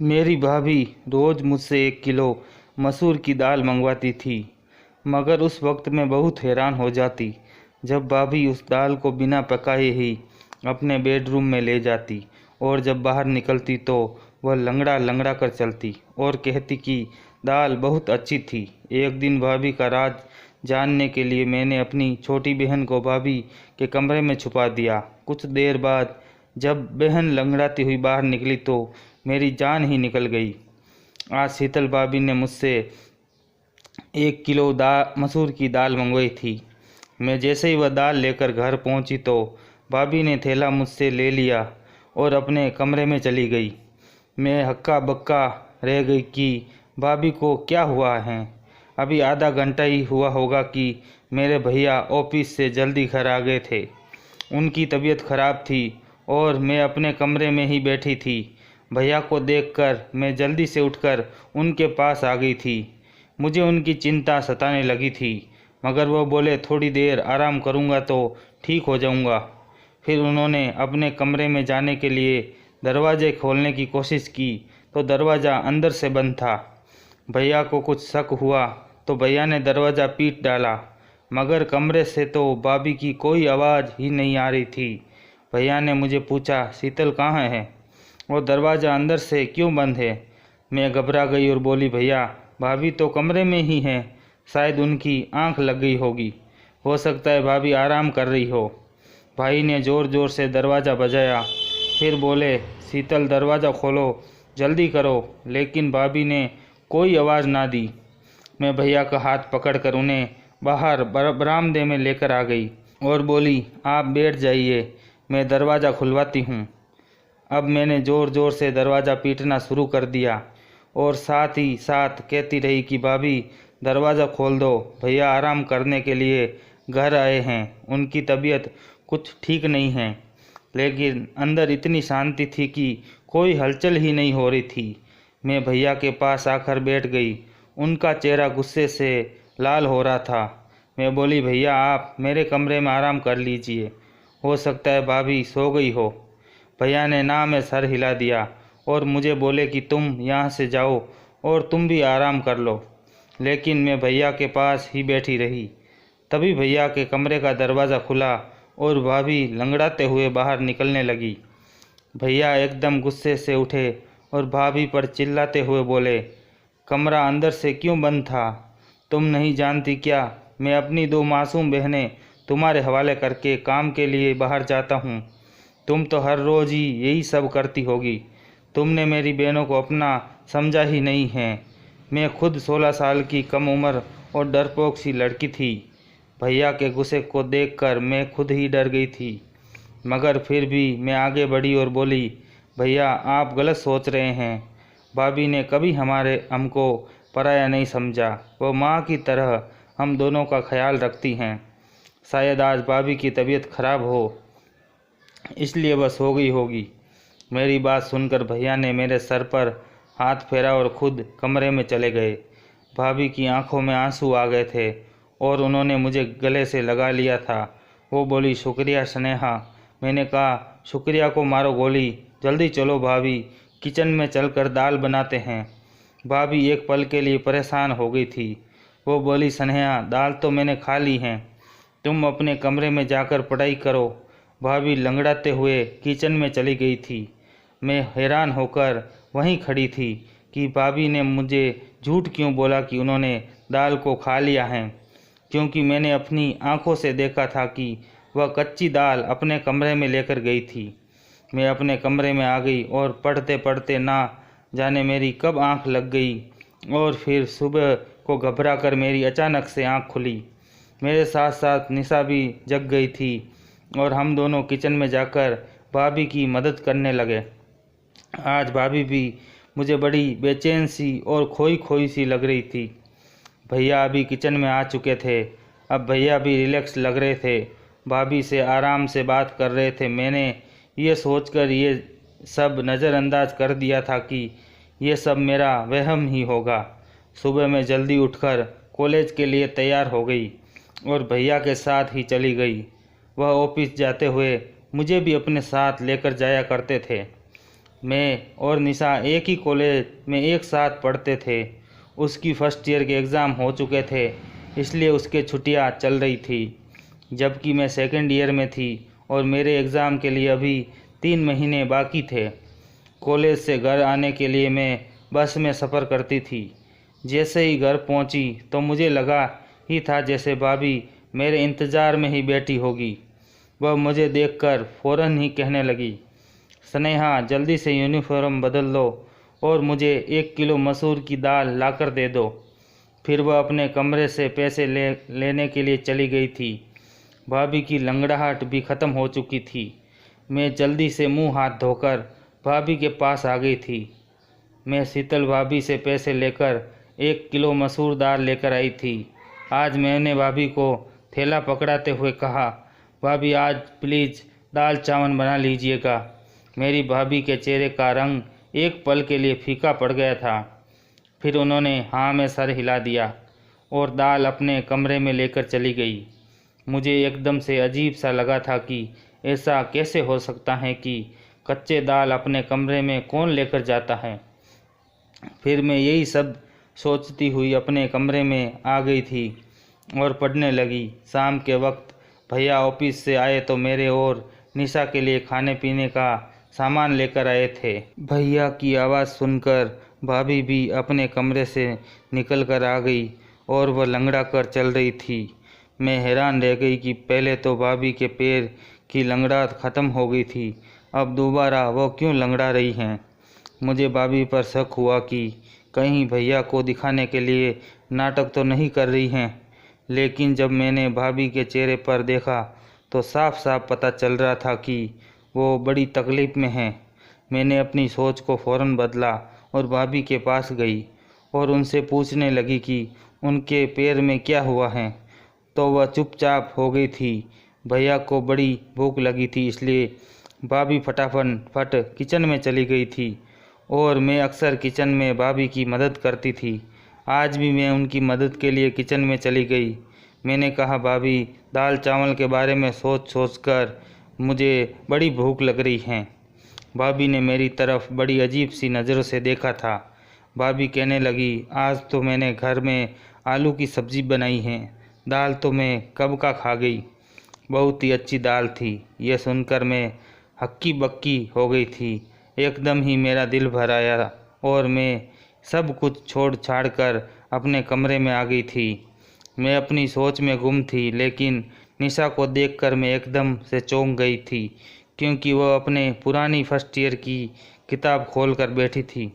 मेरी भाभी रोज़ मुझसे 1 किलो मसूर की दाल मंगवाती थी, मगर उस वक्त मैं बहुत हैरान हो जाती जब भाभी उस दाल को बिना पकाए ही अपने बेडरूम में ले जाती और जब बाहर निकलती तो वह लंगड़ा लंगड़ा कर चलती और कहती कि दाल बहुत अच्छी थी। एक दिन भाभी का राज जानने के लिए मैंने अपनी छोटी बहन को भाभी के कमरे में छुपा दिया। कुछ देर बाद जब बहन लंगड़ाती हुई बाहर निकली तो मेरी जान ही निकल गई। आज शीतल भाभी ने मुझसे 1 किलो मसूर की दाल मंगवाई थी। मैं जैसे ही वह दाल लेकर घर पहुंची तो भाभी ने थैला मुझसे ले लिया और अपने कमरे में चली गई। मैं हक्का बक्का रह गई कि भाभी को क्या हुआ है। अभी आधा घंटा ही हुआ होगा कि मेरे भैया ऑफिस से जल्दी घर आ गए थे। उनकी तबीयत खराब थी और मैं अपने कमरे में ही बैठी थी। भैया को देखकर मैं जल्दी से उठकर उनके पास आ गई थी। मुझे उनकी चिंता सताने लगी थी, मगर वह बोले थोड़ी देर आराम करूंगा तो ठीक हो जाऊंगा। फिर उन्होंने अपने कमरे में जाने के लिए दरवाजे खोलने की कोशिश की तो दरवाज़ा अंदर से बंद था। भैया को कुछ शक हुआ तो भैया ने दरवाज़ा पीट डाला, मगर कमरे से तो भाभी की कोई आवाज़ ही नहीं आ रही थी। भैया ने मुझे पूछा, शीतल कहाँ है और दरवाज़ा अंदर से क्यों बंद है? मैं घबरा गई और बोली, भैया भाभी तो कमरे में ही हैं, शायद उनकी आंख लग गई होगी, हो सकता है भाभी आराम कर रही हो। भाई ने ज़ोर ज़ोर से दरवाज़ा बजाया, फिर बोले, शीतल दरवाज़ा खोलो, जल्दी करो। लेकिन भाभी ने कोई आवाज़ ना दी। मैं भैया का हाथ पकड़कर उन्हें बाहर बरामदे में लेकर आ गई और बोली, आप बैठ जाइए, मैं दरवाज़ा खुलवाती हूँ। अब मैंने ज़ोर ज़ोर से दरवाज़ा पीटना शुरू कर दिया और साथ ही साथ कहती रही कि भाभी दरवाज़ा खोल दो, भैया आराम करने के लिए घर आए हैं, उनकी तबीयत कुछ ठीक नहीं है। लेकिन अंदर इतनी शांति थी कि कोई हलचल ही नहीं हो रही थी। मैं भैया के पास आकर बैठ गई। उनका चेहरा गुस्से से लाल हो रहा था। मैं बोली, भैया आप मेरे कमरे में आराम कर लीजिए, हो सकता है भाभी सो गई हो। भैया ने ना में सर हिला दिया और मुझे बोले कि तुम यहाँ से जाओ और तुम भी आराम कर लो। लेकिन मैं भैया के पास ही बैठी रही। तभी भैया के कमरे का दरवाज़ा खुला और भाभी लंगड़ाते हुए बाहर निकलने लगी। भैया एकदम गुस्से से उठे और भाभी पर चिल्लाते हुए बोले, कमरा अंदर से क्यों बंद था? तुम नहीं जानती क्या? मैं अपनी 2 मासूम बहनें तुम्हारे हवाले करके काम के लिए बाहर जाता हूँ। तुम तो हर रोज़ ही यही सब करती होगी। तुमने मेरी बहनों को अपना समझा ही नहीं है। मैं खुद 16 साल की कम उम्र और डरपोक सी लड़की थी। भैया के गुस्से को देखकर मैं खुद ही डर गई थी, मगर फिर भी मैं आगे बढ़ी और बोली, भैया आप गलत सोच रहे हैं। भाभी ने कभी हमको पराया नहीं समझा। वो माँ की तरह हम दोनों का ख्याल रखती हैं। शायद आज भाभी की तबीयत खराब हो, इसलिए वह सो गई होगी। मेरी बात सुनकर भैया ने मेरे सर पर हाथ फेरा और खुद कमरे में चले गए। भाभी की आंखों में आंसू आ गए थे और उन्होंने मुझे गले से लगा लिया था। वो बोली, शुक्रिया स्नेहा। मैंने कहा, शुक्रिया को मारो गोली, जल्दी चलो भाभी, किचन में चलकर दाल बनाते हैं। भाभी एक पल के लिए परेशान हो गई थी। वो बोली, स्नेहा दाल तो मैंने खा ली है, तुम अपने कमरे में जाकर पढ़ाई करो। भाभी लंगड़ाते हुए किचन में चली गई थी। मैं हैरान होकर वहीं खड़ी थी कि भाभी ने मुझे झूठ क्यों बोला कि उन्होंने दाल को खा लिया है, क्योंकि मैंने अपनी आंखों से देखा था कि वह कच्ची दाल अपने कमरे में लेकर गई थी। मैं अपने कमरे में आ गई और पढ़ते पढ़ते ना जाने मेरी कब आंख लग गई और फिर सुबह को घबराकर मेरी अचानक से आंख खुली। मेरे साथ साथ निशा भी जग गई थी और हम दोनों किचन में जाकर भाभी की मदद करने लगे। आज भाभी भी मुझे बड़ी बेचैन सी और खोई खोई सी लग रही थी। भैया अभी किचन में आ चुके थे। अब भैया भी रिलैक्स लग रहे थे, भाभी से आराम से बात कर रहे थे। मैंने ये सोचकर ये सब नज़रअंदाज कर दिया था कि ये सब मेरा वहम ही होगा। सुबह मैं जल्दी उठकर कॉलेज के लिए तैयार हो गई और भैया के साथ ही चली गई। वह ऑफिस जाते हुए मुझे भी अपने साथ लेकर जाया करते थे। मैं और निशा एक ही कॉलेज में एक साथ पढ़ते थे। उसकी फर्स्ट ईयर के एग्ज़ाम हो चुके थे, इसलिए उसके छुट्टियां चल रही थी, जबकि मैं सेकंड ईयर में थी और मेरे एग्ज़ाम के लिए अभी 3 महीने बाकी थे। कॉलेज से घर आने के लिए मैं बस में सफ़र करती थी। जैसे ही घर पहुंची तो मुझे लगा ही था जैसे भाभी मेरे इंतज़ार में ही बैठी होगी। वह मुझे देखकर फ़ौरन ही कहने लगी, स्नेहा जल्दी से यूनिफॉर्म बदल लो और मुझे 1 किलो मसूर की दाल लाकर दे दो। फिर वह अपने कमरे से पैसे लेने के लिए चली गई थी। भाभी की लंगड़ाहट भी ख़त्म हो चुकी थी। मैं जल्दी से मुंह हाथ धोकर भाभी के पास आ गई थी। मैं शीतल भाभी से पैसे लेकर 1 किलो मसूर दाल लेकर आई थी। आज मैंने भाभी को थैला पकड़ाते हुए कहा, भाभी आज प्लीज़ दाल चावल बना लीजिएगा। मेरी भाभी के चेहरे का रंग एक पल के लिए फीका पड़ गया था। फिर उन्होंने हाँ में सर हिला दिया और दाल अपने कमरे में लेकर चली गई। मुझे एकदम से अजीब सा लगा था कि ऐसा कैसे हो सकता है कि कच्चे दाल अपने कमरे में कौन लेकर जाता है। फिर मैं यही सब सोचती हुई अपने कमरे में आ गई थी और पढ़ने लगी। शाम के वक्त भैया ऑफिस से आए तो मेरे और निशा के लिए खाने पीने का सामान लेकर आए थे। भैया की आवाज़ सुनकर भाभी भी अपने कमरे से निकल कर आ गई और वह लंगड़ा कर चल रही थी। मैं हैरान रह गई कि पहले तो भाभी के पैर की लंगड़ाहट ख़त्म हो गई थी, अब दोबारा वो क्यों लंगड़ा रही हैं। मुझे भाभी पर शक हुआ कि कहीं भैया को दिखाने के लिए नाटक तो नहीं कर रही हैं, लेकिन जब मैंने भाभी के चेहरे पर देखा तो साफ साफ पता चल रहा था कि वो बड़ी तकलीफ़ में हैं। मैंने अपनी सोच को फ़ौरन बदला और भाभी के पास गई और उनसे पूछने लगी कि उनके पैर में क्या हुआ है, तो वह चुपचाप हो गई थी। भैया को बड़ी भूख लगी थी, इसलिए भाभी फटाफट किचन में चली गई थी और मैं अक्सर किचन में भाभी की मदद करती थी। आज भी मैं उनकी मदद के लिए किचन में चली गई। मैंने कहा, भाभी दाल चावल के बारे में सोच कर मुझे बड़ी भूख लग रही है। भाभी ने मेरी तरफ बड़ी अजीब सी नज़रों से देखा था। भाभी कहने लगी, आज तो मैंने घर में आलू की सब्ज़ी बनाई है, दाल तो मैं कब का खा गई। बहुत ही अच्छी दाल थी। यह सुनकर मैं हक्की बक्की हो गई थी। एकदम ही मेरा दिल भर आया और मैं सब कुछ छोड़ छाड़ कर अपने कमरे में आ गई थी। मैं अपनी सोच में गुम थी, लेकिन निशा को देखकर मैं एकदम से चौंक गई थी, क्योंकि वह अपने पुरानी फर्स्ट ईयर की किताब खोल कर बैठी थी।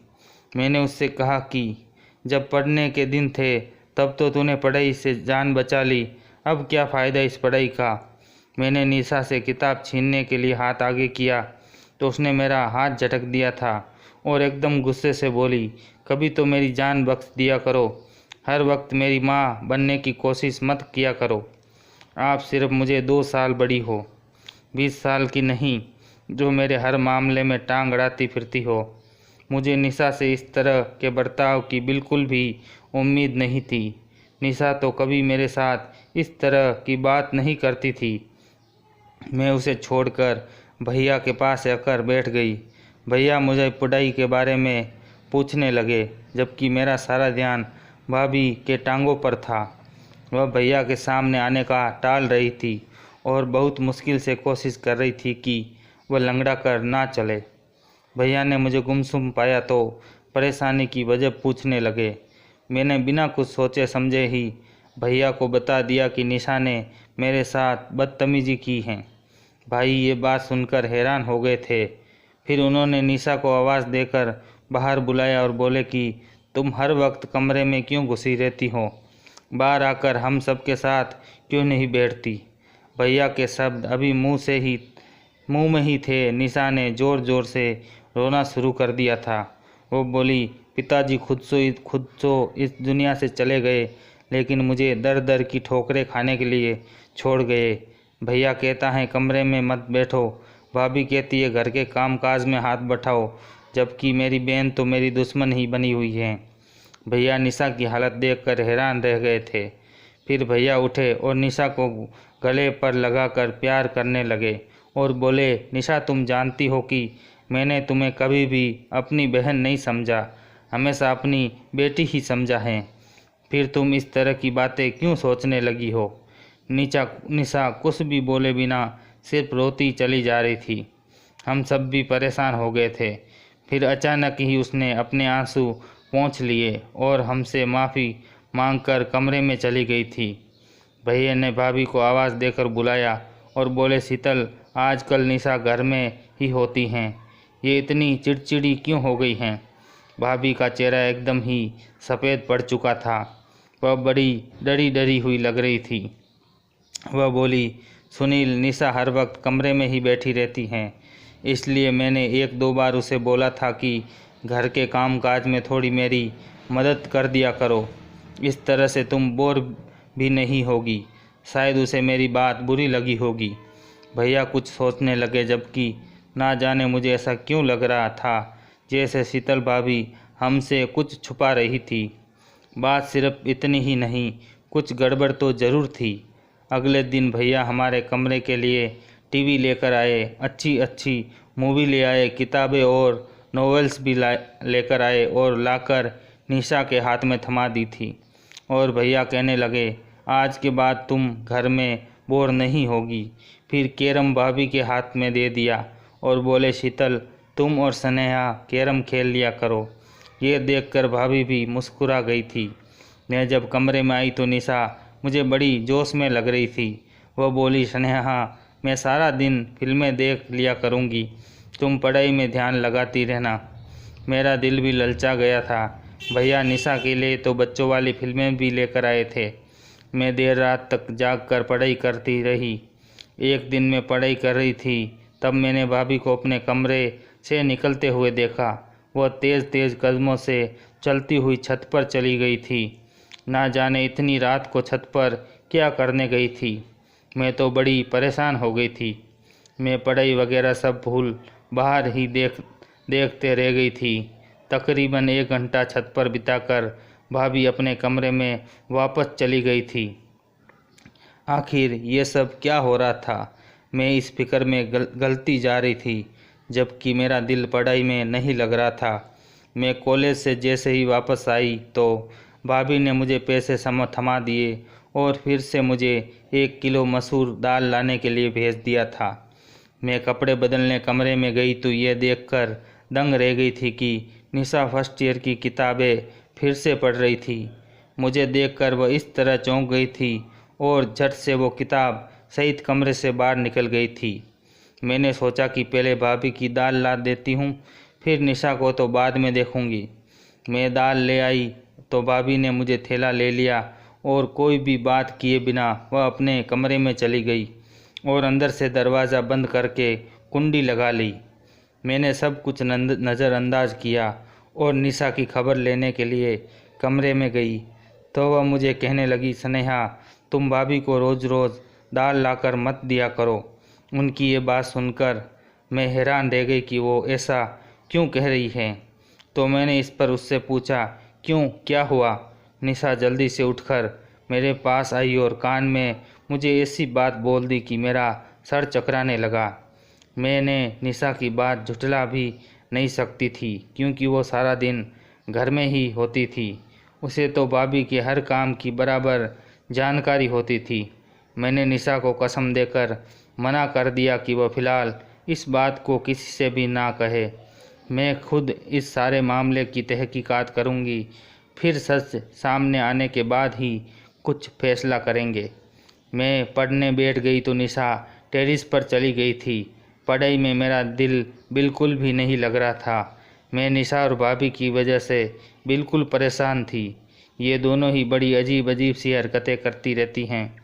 मैंने उससे कहा कि जब पढ़ने के दिन थे तब तो तूने पढ़ाई से जान बचा ली, अब क्या फ़ायदा इस पढ़ाई का। मैंने निशा से किताब छीनने के लिए हाथ आगे किया तो उसने मेरा हाथ झटक दिया था और एकदम गुस्से से बोली, कभी तो मेरी जान बख्श दिया करो, हर वक्त मेरी माँ बनने की कोशिश मत किया करो। आप सिर्फ मुझे 2 साल बड़ी हो, 20 साल की नहीं, जो मेरे हर मामले में टांग अड़ाती फिरती हो। मुझे निशा से इस तरह के बर्ताव की बिल्कुल भी उम्मीद नहीं थी। निशा तो कभी मेरे साथ इस तरह की बात नहीं करती थी। मैं उसे छोड़कर भैया के पास आकर बैठ गई। भैया मुझे पढ़ाई के बारे में पूछने लगे, जबकि मेरा सारा ध्यान भाभी के टांगों पर था। वह भैया के सामने आने का टाल रही थी और बहुत मुश्किल से कोशिश कर रही थी कि वह लंगड़ा कर ना चले। भैया ने मुझे गुमसुम पाया तो परेशानी की वजह पूछने लगे। मैंने बिना कुछ सोचे समझे ही भैया को बता दिया कि निशा ने मेरे साथ बदतमीजी की है। भाई ये बात सुनकर हैरान हो गए थे। फिर उन्होंने निशा को आवाज़ देकर बाहर बुलाया और बोले कि तुम हर वक्त कमरे में क्यों घुसी रहती हो, बाहर आकर हम सब के साथ क्यों नहीं बैठती। भैया के शब्द अभी मुंह में ही थे, निशा ने ज़ोर ज़ोर से रोना शुरू कर दिया था। वो बोली, पिताजी खुद सो इस दुनिया से चले गए, लेकिन मुझे दर दर की ठोकरें खाने के लिए छोड़ गए। भैया कहता है कमरे में मत बैठो, भाभी कहती है घर के कामकाज में हाथ बटाओ, जबकि मेरी बहन तो मेरी दुश्मन ही बनी हुई है। भैया निशा की हालत देखकर हैरान रह गए थे। फिर भैया उठे और निशा को गले पर लगाकर प्यार करने लगे और बोले, निशा तुम जानती हो कि मैंने तुम्हें कभी भी अपनी बहन नहीं समझा, हमेशा अपनी बेटी ही समझा है। फिर तुम इस तरह की बातें क्यों सोचने लगी हो? निशा कुछ भी बोले बिना सिर्फ रोती चली जा रही थी। हम सब भी परेशान हो गए थे। फिर अचानक ही उसने अपने आंसू पोंछ लिए और हमसे माफ़ी मांगकर कमरे में चली गई थी। भैया ने भाभी को आवाज़ देकर बुलाया और बोले, शीतल, आजकल निशा घर में ही होती हैं, ये इतनी चिड़चिड़ी क्यों हो गई हैं? भाभी का चेहरा एकदम ही सफ़ेद पड़ चुका था। वह बड़ी डरी डरी हुई लग रही थी। वह बोली, सुनील, निशा हर वक्त कमरे में ही बैठी रहती हैं, इसलिए मैंने 1-2 बार उसे बोला था कि घर के कामकाज में थोड़ी मेरी मदद कर दिया करो, इस तरह से तुम बोर भी नहीं होगी। शायद उसे मेरी बात बुरी लगी होगी। भैया कुछ सोचने लगे, जबकि ना जाने मुझे ऐसा क्यों लग रहा था जैसे शीतल भाभी हमसे कुछ छुपा रही थी। बात सिर्फ इतनी ही नहीं, कुछ गड़बड़ तो ज़रूर थी। अगले दिन भैया हमारे कमरे के लिए टीवी लेकर आए, अच्छी अच्छी मूवी ले आए, किताबें और नॉवेल्स भी लेकर आए और लाकर निशा के हाथ में थमा दी थी। और भैया कहने लगे, आज के बाद तुम घर में बोर नहीं होगी। फिर कैरम भाभी के हाथ में दे दिया और बोले, शीतल, तुम और स्नेहा कैरम खेल लिया करो। ये देखकर भाभी भी मुस्कुरा गई थी। मैं जब कमरे में आई तो निशा मुझे बड़ी जोश में लग रही थी। वह बोली, स्नेहा, मैं सारा दिन फिल्में देख लिया करूँगी, तुम पढ़ाई में ध्यान लगाती रहना। मेरा दिल भी ललचा गया था। भैया निशा के लिए तो बच्चों वाली फिल्में भी लेकर आए थे। मैं देर रात तक जागकर पढ़ाई करती रही। एक दिन मैं पढ़ाई कर रही थी, तब मैंने भाभी को अपने कमरे से निकलते हुए देखा। वह तेज़ तेज़ कदमों से चलती हुई छत पर चली गई थी। ना जाने इतनी रात को छत पर क्या करने गई थी। मैं तो बड़ी परेशान हो गई थी। मैं पढ़ाई वगैरह सब भूल बाहर ही देखते रह गई थी। तकरीबन 1 घंटा छत पर बिताकर भाभी अपने कमरे में वापस चली गई थी। आखिर ये सब क्या हो रहा था? मैं इस फिक्र में गलती जा रही थी, जबकि मेरा दिल पढ़ाई में नहीं लग रहा था। मैं कॉलेज से जैसे ही वापस आई तो भाभी ने मुझे पैसे थमा दिए और फिर से मुझे 1 किलो मसूर दाल लाने के लिए भेज दिया था। मैं कपड़े बदलने कमरे में गई तो ये देखकर दंग रह गई थी कि निशा फर्स्ट ईयर की किताबें फिर से पढ़ रही थी। मुझे देखकर वह इस तरह चौंक गई थी और झट से वो किताब सहित कमरे से बाहर निकल गई थी। मैंने सोचा कि पहले भाभी की दाल ला देती हूँ, फिर निशा को तो बाद में देखूँगी। मैं दाल ले आई तो भाभी ने मुझे थैला ले लिया और कोई भी बात किए बिना वह अपने कमरे में चली गई और अंदर से दरवाज़ा बंद करके कुंडी लगा ली। मैंने सब कुछ नज़रअंदाज किया और निशा की खबर लेने के लिए कमरे में गई तो वह मुझे कहने लगी, स्नेहा, तुम भाभी को रोज़ रोज़ दाल लाकर मत दिया करो। उनकी ये बात सुनकर मैं हैरान रह गई कि वो ऐसा क्यों कह रही है। तो मैंने इस पर उससे पूछा, क्यों, क्या हुआ? निशा जल्दी से उठकर मेरे पास आई और कान में मुझे ऐसी बात बोल दी कि मेरा सर चकराने लगा। मैंने निशा की बात झुठला भी नहीं सकती थी, क्योंकि वो सारा दिन घर में ही होती थी। उसे तो भाभी के हर काम की बराबर जानकारी होती थी। मैंने निशा को कसम देकर मना कर दिया कि वह फ़िलहाल इस बात को किसी से भी ना कहे। मैं खुद इस सारे मामले की तहकीकात करूँगी, फिर सच सामने आने के बाद ही कुछ फैसला करेंगे। मैं पढ़ने बैठ गई तो निशा टेरिस पर चली गई थी। पढ़ाई में मेरा दिल बिल्कुल भी नहीं लग रहा था। मैं निशा और भाभी की वजह से बिल्कुल परेशान थी। ये दोनों ही बड़ी अजीब अजीब सी हरकतें करती रहती हैं।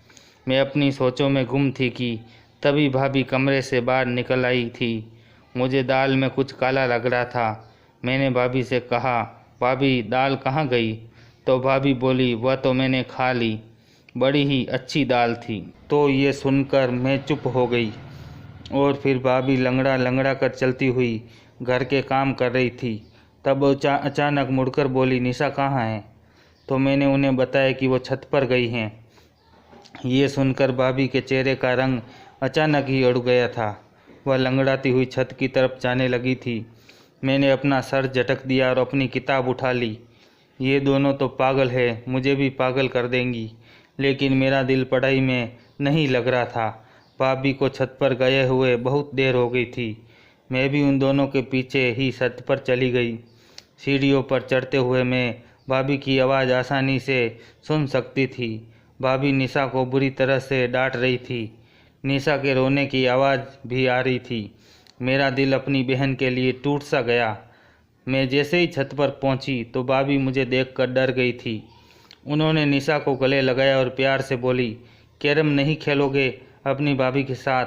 मैं अपनी सोचों में गुम थी कि तभी भाभी कमरे से बाहर निकल आई थी। मुझे दाल में कुछ काला लग रहा था। मैंने भाभी से कहा, भाभी, दाल कहाँ गई? तो भाभी बोली, वह तो मैंने खा ली, बड़ी ही अच्छी दाल थी। तो ये सुनकर मैं चुप हो गई और फिर भाभी लंगड़ा लंगड़ा कर चलती हुई घर के काम कर रही थी। तब अचानक मुड़कर बोली, निशा कहाँ है? तो मैंने उन्हें बताया कि वो छत पर गई हैं। ये सुनकर भाभी के चेहरे का रंग अचानक ही उड़ गया था। वह लंगड़ाती हुई छत की तरफ जाने लगी थी। मैंने अपना सर झटक दिया और अपनी किताब उठा ली। ये दोनों तो पागल है, मुझे भी पागल कर देंगी। लेकिन मेरा दिल पढ़ाई में नहीं लग रहा था। भाभी को छत पर गए हुए बहुत देर हो गई थी। मैं भी उन दोनों के पीछे ही छत पर चली गई। सीढ़ियों पर चढ़ते हुए मैं भाभी की आवाज़ आसानी से सुन सकती थी। भाभी निशा को बुरी तरह से डांट रही थी। निशा के रोने की आवाज़ भी आ रही थी। मेरा दिल अपनी बहन के लिए टूट सा गया। मैं जैसे ही छत पर पहुंची तो भाभी मुझे देखकर डर गई थी। उन्होंने निशा को गले लगाया और प्यार से बोली, कैरम नहीं खेलोगे अपनी भाभी के साथ?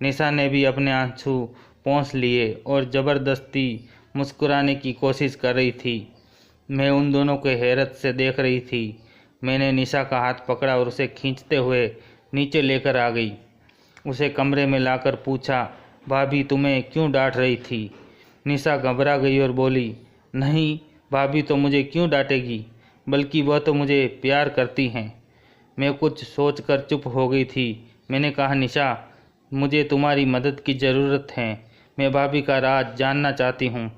निशा ने भी अपने आंसू पोंछ लिए और ज़बरदस्ती मुस्कुराने की कोशिश कर रही थी। मैं उन दोनों को हैरत से देख रही थी। मैंने निशा का हाथ पकड़ा और उसे खींचते हुए नीचे लेकर आ गई। उसे कमरे में लाकर पूछा, भाभी तुम्हें क्यों डांट रही थी? निशा घबरा गई और बोली, नहीं, भाभी तो मुझे क्यों डांटेगी, बल्कि वह तो मुझे प्यार करती हैं। मैं कुछ सोचकर चुप हो गई थी। मैंने कहा, निशा, मुझे तुम्हारी मदद की ज़रूरत है। मैं भाभी का राज जानना चाहती हूँ।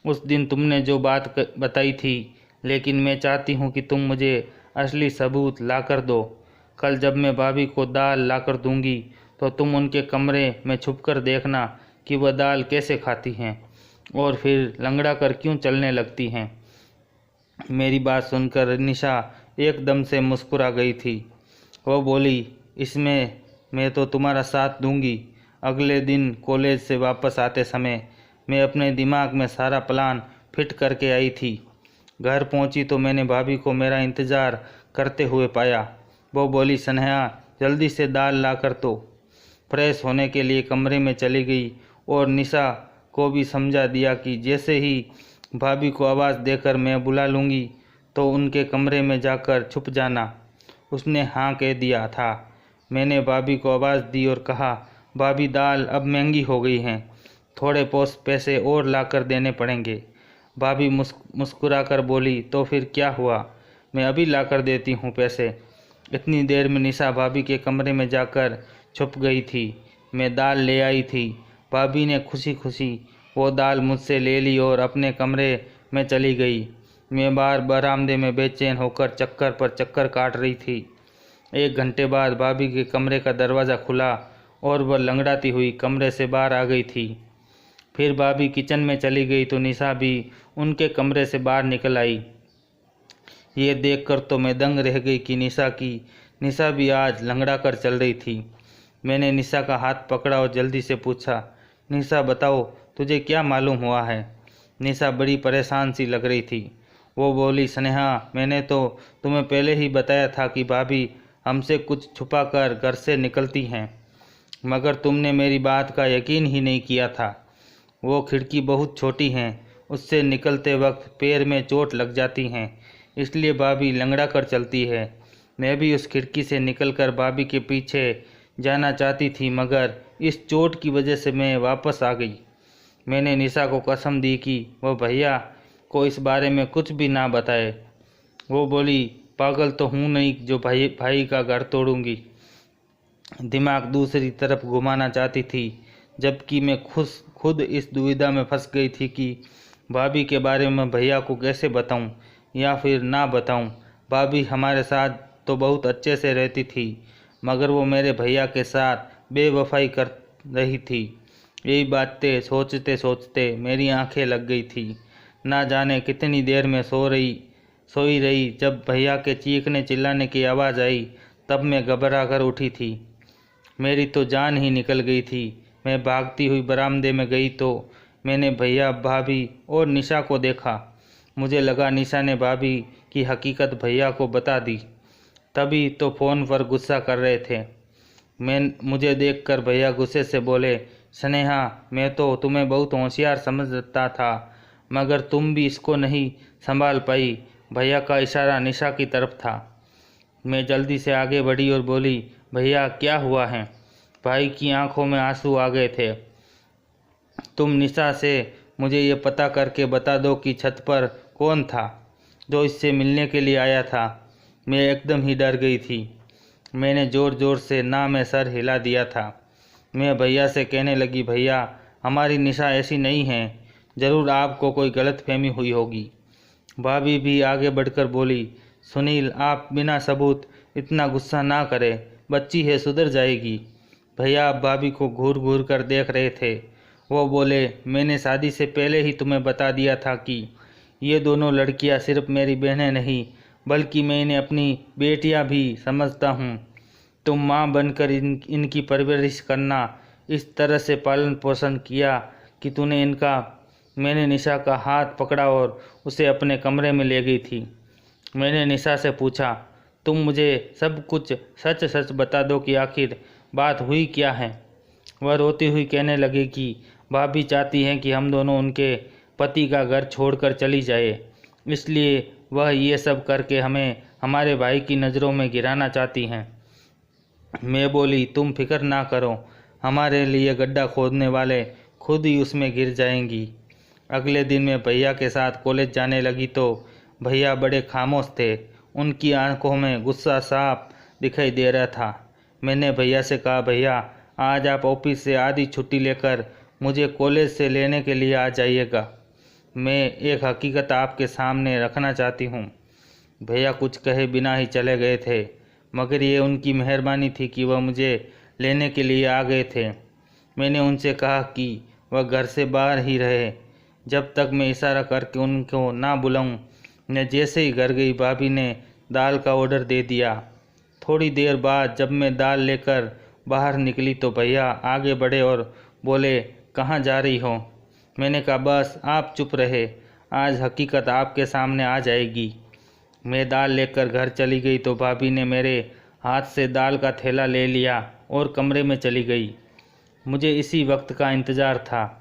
उस दिन तुमने जो बात बताई थी, लेकिन मैं चाहती हूँ कि तुम मुझे असली सबूत ला कर दो। कल जब मैं भाभी को दाल ला कर दूँगी तो तुम उनके कमरे में छुपकर देखना कि वह दाल कैसे खाती हैं और फिर लंगड़ा कर क्यों चलने लगती हैं। मेरी बात सुनकर निशा एकदम से मुस्कुरा गई थी। वह बोली, इसमें मैं तो तुम्हारा साथ दूंगी। अगले दिन कॉलेज से वापस आते समय मैं अपने दिमाग में सारा प्लान फिट करके आई थी। घर पहुंची तो मैंने भाभी को मेरा इंतज़ार करते हुए पाया। वो बोली, स्नेहा, जल्दी से दाल ला कर दो। फ्रेश होने के लिए कमरे में चली गई और निशा को भी समझा दिया कि जैसे ही भाभी को आवाज़ देकर मैं बुला लूँगी तो उनके कमरे में जाकर छुप जाना। उसने हाँ कह दिया था। मैंने भाभी को आवाज़ दी और कहा, भाभी, दाल अब महंगी हो गई हैं, थोड़े पैसे और ला कर देने पड़ेंगे। भाभी मुस्कुरा कर बोली, तो फिर क्या हुआ, मैं अभी ला कर देती हूँ पैसे। इतनी देर में निशा भाभी के कमरे में जाकर छुप गई थी। मैं दाल ले आई थी। भाभी ने खुशी खुशी वो दाल मुझसे ले ली और अपने कमरे में चली गई। मैं बाहर बरामदे में बेचैन होकर चक्कर पर चक्कर काट रही थी। 1 घंटे बाद भाभी के कमरे का दरवाज़ा खुला और वह लंगड़ाती हुई कमरे से बाहर आ गई थी। फिर भाभी किचन में चली गई तो निशा भी उनके कमरे से बाहर निकल आई। ये देखकर तो मैं दंग रह गई कि निशा भी आज लंगड़ा कर चल रही थी। मैंने निशा का हाथ पकड़ा और जल्दी से पूछा, निशा, बताओ, तुझे क्या मालूम हुआ है? निशा बड़ी परेशान सी लग रही थी। वो बोली, स्नेहा, मैंने तो तुम्हें पहले ही बताया था कि भाभी हमसे कुछ छुपा कर घर से निकलती हैं, मगर तुमने मेरी बात का यकीन ही नहीं किया था। वो खिड़की बहुत छोटी है, उससे निकलते वक्त पैर में चोट लग जाती हैं, इसलिए भाभी लंगड़ा कर चलती है। मैं भी उस खिड़की से निकलकर भाभी के पीछे जाना चाहती थी, मगर इस चोट की वजह से मैं वापस आ गई। मैंने निशा को कसम दी कि वह भैया को इस बारे में कुछ भी ना बताए। वो बोली, पागल तो हूँ नहीं जो भाई का घर तोड़ूंगी। दिमाग दूसरी तरफ घुमाना चाहती थी, जबकि मैं खुद इस दुविधा में फंस गई थी कि भाभी के बारे में भैया को कैसे बताऊं या फिर ना बताऊं। भाभी हमारे साथ तो बहुत अच्छे से रहती थी, मगर वो मेरे भैया के साथ बेवफाई कर रही थी। यही बातें सोचते सोचते मेरी आंखें लग गई थी। ना जाने कितनी देर में सोई रही, जब भैया के चीखने चिल्लाने की आवाज़ आई तब मैं घबरा कर उठी थी। मेरी तो जान ही निकल गई थी। मैं भागती हुई बरामदे में गई तो मैंने भैया, भाभी और निशा को देखा। मुझे लगा निशा ने भाभी की हकीकत भैया को बता दी, तभी तो फ़ोन पर गुस्सा कर रहे थे। मुझे देखकर भैया गुस्से से बोले, स्नेहा, मैं तो तुम्हें बहुत होशियार समझता था, मगर तुम भी इसको नहीं संभाल पाई। भैया का इशारा निशा की तरफ था। मैं जल्दी से आगे बढ़ी और बोली, भैया, क्या हुआ है? भाई की आंखों में आंसू आ गए थे। तुम निशा से मुझे ये पता करके बता दो कि छत पर कौन था जो इससे मिलने के लिए आया था। मैं एकदम ही डर गई थी। मैंने ज़ोर ज़ोर से ना में सर हिला दिया था। मैं भैया से कहने लगी, भैया हमारी निशा ऐसी नहीं है, ज़रूर आपको कोई गलतफहमी हुई होगी। भाभी भी आगे बढ़कर बोली, सुनील आप बिना सबूत इतना गुस्सा ना करें, बच्ची है सुधर जाएगी। भैया अब भाभी को घूर घूर कर देख रहे थे। वो बोले, मैंने शादी से पहले ही तुम्हें बता दिया था कि ये दोनों लड़कियां सिर्फ मेरी बहनें नहीं बल्कि मैं इन्हें अपनी बेटियां भी समझता हूँ। तुम माँ बनकर इनकी परवरिश करना, इस तरह से पालन पोषण किया कि तूने इनका। मैंने निशा का हाथ पकड़ा और उसे अपने कमरे में ले गई थी। मैंने निशा से पूछा, तुम मुझे सब कुछ सच सच बता दो कि आखिर बात हुई क्या है। वह रोती हुई कहने लगी कि भाभी चाहती हैं कि हम दोनों उनके पति का घर छोड़कर चली जाए, इसलिए वह ये सब करके हमें हमारे भाई की नज़रों में गिराना चाहती हैं। मैं बोली, तुम फिक्र ना करो, हमारे लिए गड्ढा खोदने वाले खुद ही उसमें गिर जाएंगी। अगले दिन मैं भैया के साथ कॉलेज जाने लगी तो भैया बड़े खामोश थे। उनकी आंखों में गुस्सा साफ दिखाई दे रहा था। मैंने भैया से कहा, भैया आज आप ऑफिस से आधी छुट्टी लेकर मुझे कॉलेज से लेने के लिए आ जाइएगा। मैं एक हकीकत आपके सामने रखना चाहती हूँ। भैया कुछ कहे बिना ही चले गए थे, मगर ये उनकी मेहरबानी थी कि वह मुझे लेने के लिए आ गए थे। मैंने उनसे कहा कि वह घर से बाहर ही रहे जब तक मैं इशारा करके उनको ना बुलाऊं। मैं जैसे ही घर गई, भाभी ने दाल का ऑर्डर दे दिया। थोड़ी देर बाद जब मैं दाल लेकर बाहर निकली तो भैया आगे बढ़े और बोले, कहाँ जा रही हो। मैंने कहा, बस आप चुप रहे, आज हकीकत आपके सामने आ जाएगी। मैं दाल लेकर घर चली गई तो भाभी ने मेरे हाथ से दाल का थैला ले लिया और कमरे में चली गई। मुझे इसी वक्त का इंतज़ार था।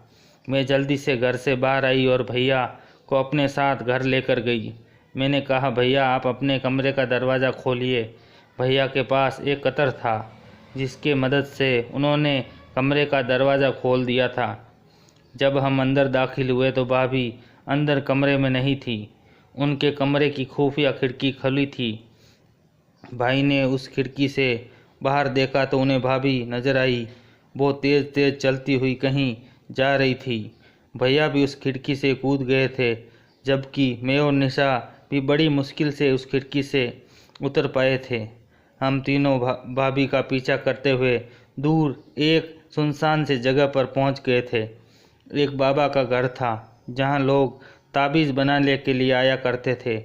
मैं जल्दी से घर से बाहर आई और भैया को अपने साथ घर लेकर गई। मैंने कहा, भैया आप अपने कमरे का दरवाज़ा खोलिए। भैया के पास एक कतर था जिसके मदद से उन्होंने कमरे का दरवाज़ा खोल दिया था। जब हम अंदर दाखिल हुए तो भाभी अंदर कमरे में नहीं थी। उनके कमरे की खुफिया खिड़की खुली थी। भाई ने उस खिड़की से बाहर देखा तो उन्हें भाभी नजर आई। वो तेज़ तेज़ चलती हुई कहीं जा रही थी। भैया भी उस खिड़की से कूद गए थे, जबकि मैं और निशा भी बड़ी मुश्किल से उस खिड़की से उतर पाए थे। हम तीनों भाभी का पीछा करते हुए दूर एक सुनसान सी जगह पर पहुंच गए थे। एक बाबा का घर था जहां लोग ताबीज़ बनाने के लिए आया करते थे।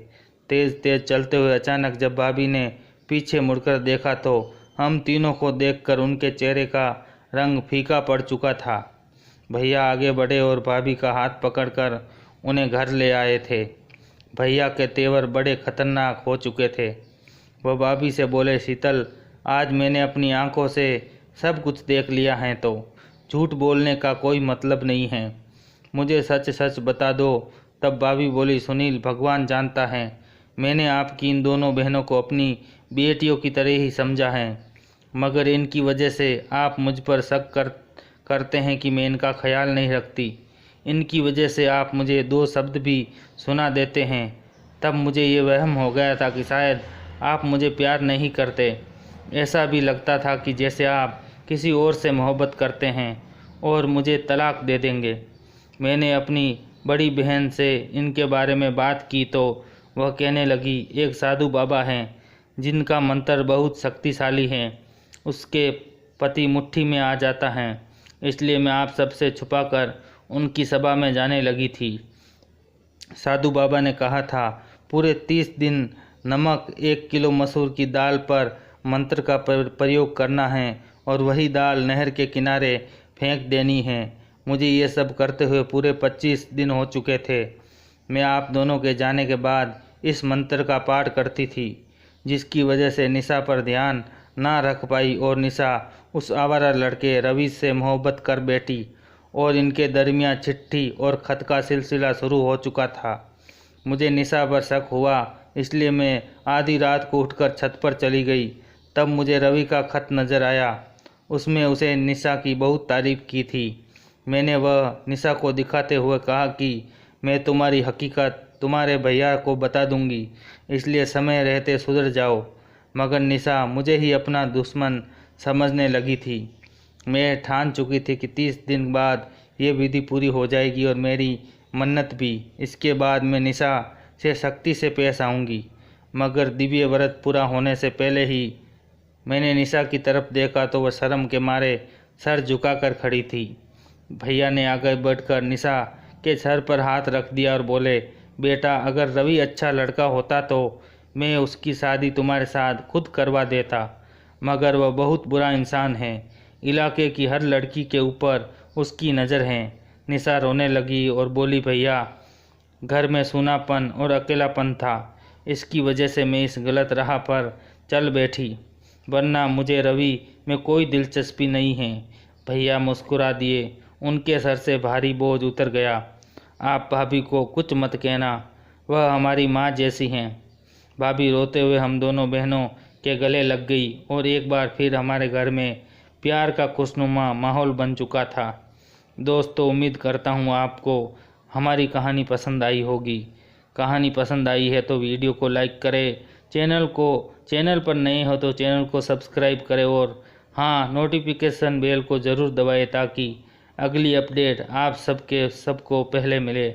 तेज़ तेज़ चलते हुए अचानक जब भाभी ने पीछे मुड़कर देखा तो हम तीनों को देखकर उनके चेहरे का रंग फीका पड़ चुका था। भैया आगे बढ़े और भाभी का हाथ पकड़कर उन्हें घर ले आए थे। भैया के तेवर बड़े खतरनाक हो चुके थे। वह भाभी से बोले, शीतल आज मैंने अपनी आंखों से सब कुछ देख लिया है, तो झूठ बोलने का कोई मतलब नहीं है, मुझे सच सच बता दो। तब भाभी बोली, सुनील भगवान जानता है, मैंने आपकी इन दोनों बहनों को अपनी बेटियों की तरह ही समझा है, मगर इनकी वजह से आप मुझ पर शक करते हैं कि मैं इनका ख्याल नहीं रखती। इनकी वजह से आप मुझे दो शब्द भी सुना देते हैं, तब मुझे ये वहम हो गया था कि शायद आप मुझे प्यार नहीं करते। ऐसा भी लगता था कि जैसे आप किसी और से मोहब्बत करते हैं और मुझे तलाक दे देंगे। मैंने अपनी बड़ी बहन से इनके बारे में बात की तो वह कहने लगी, एक साधु बाबा हैं जिनका मंत्र बहुत शक्तिशाली है, उसके पति मुट्ठी में आ जाता है, इसलिए मैं आप सबसे छुपाकर उनकी सभा में जाने लगी थी। साधु बाबा ने कहा था, पूरे 30 दिन नमक 1 किलो मसूर की दाल पर मंत्र का प्रयोग करना है और वही दाल नहर के किनारे फेंक देनी है। मुझे ये सब करते हुए पूरे 25 दिन हो चुके थे। मैं आप दोनों के जाने के बाद इस मंत्र का पाठ करती थी, जिसकी वजह से निशा पर ध्यान ना रख पाई और निशा उस आवारा लड़के रवि से मोहब्बत कर बैठी और इनके दरमियान चिट्ठी और ख़त का सिलसिला शुरू हो चुका था। मुझे निशा पर शक हुआ, इसलिए मैं आधी रात को उठकर छत पर चली गई। तब मुझे रवि का ख़त नज़र आया। उसमें उसे निशा की बहुत तारीफ़ की थी। मैंने वह निशा को दिखाते हुए कहा कि मैं तुम्हारी हकीकत तुम्हारे भैया को बता दूंगी, इसलिए समय रहते सुधर जाओ। मगर निशा मुझे ही अपना दुश्मन समझने लगी थी। मैं ठान चुकी थी कि 30 दिन बाद ये विधि पूरी हो जाएगी और मेरी मन्नत भी। इसके बाद मैं निशा से सख्ती से पेश आऊँगी। मगर दिव्य व्रत पूरा होने से पहले ही मैंने निशा की तरफ देखा तो वह शर्म के मारे सर झुकाकर खड़ी थी। भैया ने आगे बढ़कर निशा के सर पर हाथ रख दिया और बोले, बेटा, अगर रवि अच्छा लड़का होता तो मैं उसकी शादी तुम्हारे साथ खुद करवा देता, मगर वह बहुत बुरा इंसान है। इलाके की हर लड़की के ऊपर उसकी नज़र है। निशा रोने लगी और बोली, भैया, घर में सूनापन और अकेलापन था, इसकी वजह से मैं इस गलत राह पर चल बैठी, वरना मुझे रवि में कोई दिलचस्पी नहीं है। भैया मुस्कुरा दिए, उनके सर से भारी बोझ उतर गया। आप भाभी को कुछ मत कहना, वह हमारी माँ जैसी हैं। भाभी रोते हुए हम दोनों बहनों के गले लग गई और एक बार फिर हमारे घर में प्यार का खुशनुमा माहौल बन चुका था। दोस्तों, उम्मीद करता हूँ आपको हमारी कहानी पसंद आई होगी। कहानी पसंद आई है तो वीडियो को लाइक करें, चैनल पर नए हो तो चैनल को सब्सक्राइब करें और हाँ, नोटिफिकेशन बेल को ज़रूर दबाएं ताकि अगली अपडेट आप सबको पहले मिले।